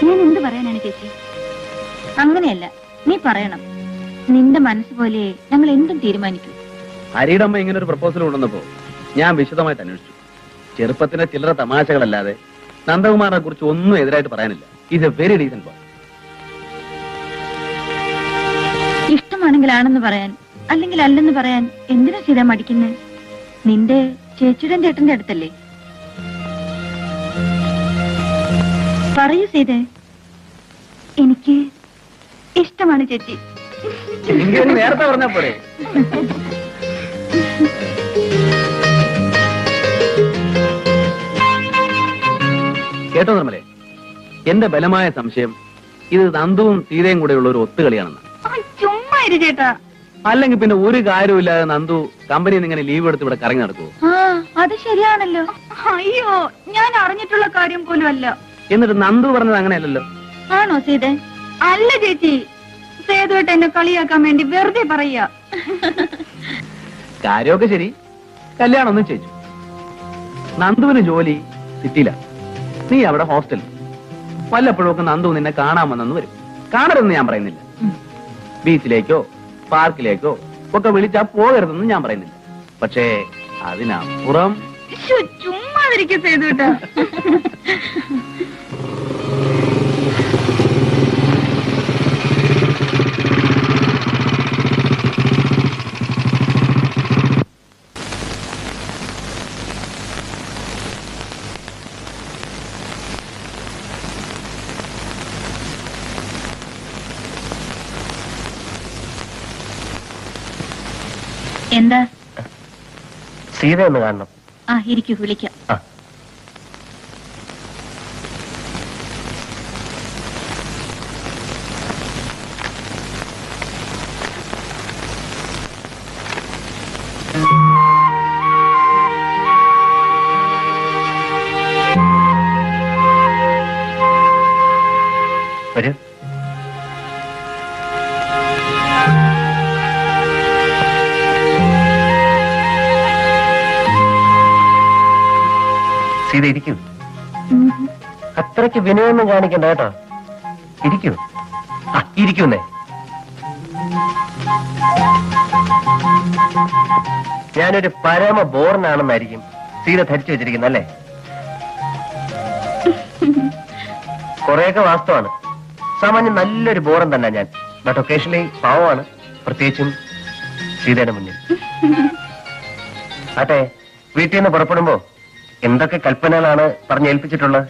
ഞാൻ എന്ത് പറയാനാണ് ചേച്ചി? അങ്ങനെയല്ല, നീ പറയണം. നിന്റെ മനസ്സ് പോലെ ഞങ്ങൾ എന്തും തീരുമാനിക്കും. ഹരിയുടെ അമ്മ ഇങ്ങനെ ഒരു പ്രപ്പോസൽ കൊണ്ടുവന്നപ്പോ ഞാൻ വിശദമായിട്ട് അന്വേഷിച്ചു. ചെറുപ്പത്തിന്റെ ചില്ലറ തമാശകളല്ലാതെ നന്ദകുമാറിനെ കുറിച്ച് ഒന്നും എതിരായിട്ട് പറയാനില്ല. Is A very decent boy. ഇഷ്ടമാണെങ്കിൽ ആണെന്ന് പറയാൻ, അല്ലെങ്കിൽ അല്ലെന്ന് പറയാൻ എന്തിനാ സീത മടിക്കുന്നത്? നിന്റെ ചേച്ചിയുടെ ചേട്ടന്റെ അടുത്തല്ലേ? പറയൂ സീതേ. എനിക്ക് ഇഷ്ടമാണ് ചേച്ചി. നേരത്തെ പറഞ്ഞാ പോരെ? കേട്ടോ നിർമ്മലേ, എന്റെ ബലമായ സംശയം ഇത് നന്ദുവും സീതയും കൂടെയുള്ള ഒരു ഒത്തുകളിയാണെന്ന്. ചുമ്മാ ഇരു ചേട്ടാ. അല്ലെങ്കിൽ പിന്നെ ഒരു കാര്യമില്ലാതെ നന്ദു കമ്പനിയിൽ നിന്ന് ഇങ്ങനെ ലീവ് എടുത്ത് ഇവിടെ കറങ്ങി നടക്കുവോ? അത് ശരിയാണല്ലോ. അയ്യോ, ഞാൻ അറിഞ്ഞിട്ടുള്ള കാര്യം പോലും അല്ല. എന്നിട്ട് നന്ദു പറഞ്ഞത് അങ്ങനെയല്ലല്ലോ. ആണോ സീതേ? അല്ല ചേച്ചി, സേതുവായിട്ട് എന്നെ കളിയാക്കാൻ വേണ്ടി വെറുതെ പറയാ. കാര്യമൊക്കെ ശരി, കല്യാണം ഒന്നും ചെയ്തു. നന്ദുവിന് ജോലി സിറ്റിയില, നീ അവിടെ ഹോസ്റ്റലിൽ. വല്ലപ്പോഴും ഒക്കെ നന്ദു നിന്നെ കാണാമെന്നു വരും. കാണരുതെന്ന് ഞാൻ പറയുന്നില്ല. ബീച്ചിലേക്കോ പാർക്കിലേക്കോ ഒക്കെ വിളിച്ചാ പോകരുതെന്ന് ഞാൻ പറയുന്നില്ല. പക്ഷേ അതിനപ്പുറം ചുമ്മാ സേതുട്ടാ. എന്താ? സീത ഒന്ന് കാണണം. ഇരിക്കൂ, വിളിക്കാം. വരൂ. സീത ഇരിക്കൂ. അത്രയ്ക്ക് വിനയൊന്നും കാണിക്കണ്ട കേട്ടോ. ഇരിക്കൂ. ഇരിക്കുന്നേ. ഞാനൊരു പരമ ബോറിനാണെന്നായിരിക്കും സീത ധരിച്ചു വെച്ചിരിക്കുന്നത് അല്ലേ? കുറെയൊക്കെ വാസ്തവാണ്. സാമാന്യം നല്ലൊരു ബോറൻ തന്നെ ഞാൻ. ബട്ട് ഒക്കേഷണലി പാവമാണ്, പ്രത്യേകിച്ചും സീതയുടെ മുന്നിൽ. ആട്ടെ, വീട്ടിൽ നിന്ന് പുറപ്പെടുമ്പോ എന്തൊക്കെ കൽപ്പനകളാണ് പറഞ്ഞേൽപ്പിച്ചിട്ടുള്ളത്?